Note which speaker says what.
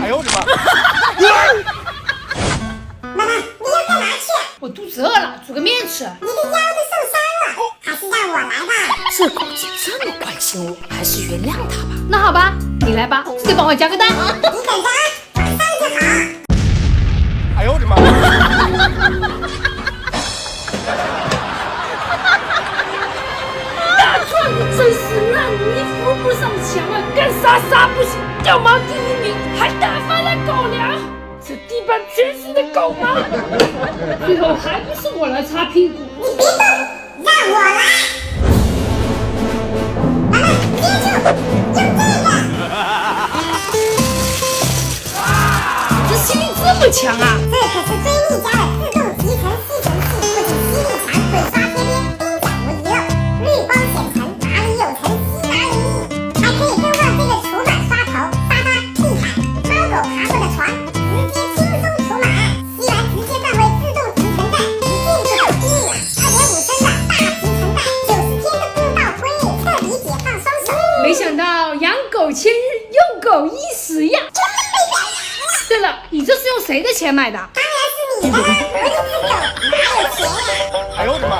Speaker 1: 哎呦我的妈！
Speaker 2: 妈妈，你要干嘛去？
Speaker 3: 我肚子饿了，煮个面吃。
Speaker 2: 你的腰都受伤了，还是让我来吧。
Speaker 4: 这狗姐这么关心我，还是原谅她吧。
Speaker 3: 那好吧，你来吧，记得帮我加个蛋。
Speaker 2: 你等着啊，马上就好。
Speaker 1: 哎呦我的妈！
Speaker 3: 大壮，你真是烂，你扶不上墙啊，干啥不行，掉毛第一名，还打翻了狗粮，这地板全是的狗毛，最后还不是我来擦屁股。
Speaker 2: 你别动，让我来。妈妈，接住，用这个。
Speaker 3: 这吸力这么强啊！
Speaker 2: 这可是追觅家的自动集成吸尘器，不仅吸力强，粉刷贴边，冰角无遗漏，绿光显尘，哪里有尘吸哪里腻，还可以更换这个除螨刷头、沙发、地毯、猫狗爬过的床，直接轻松除螨，吸完直接放回自动集尘袋，一进就够低了。2.5升的大集尘袋，90天的公道归，彻底解放双手。
Speaker 3: 没想到养狗千日，用狗10样。对了，你这是用谁的钱买的？
Speaker 2: 当然是你的啦，我一只狗哪有钱呀？
Speaker 1: 哎呦我的妈！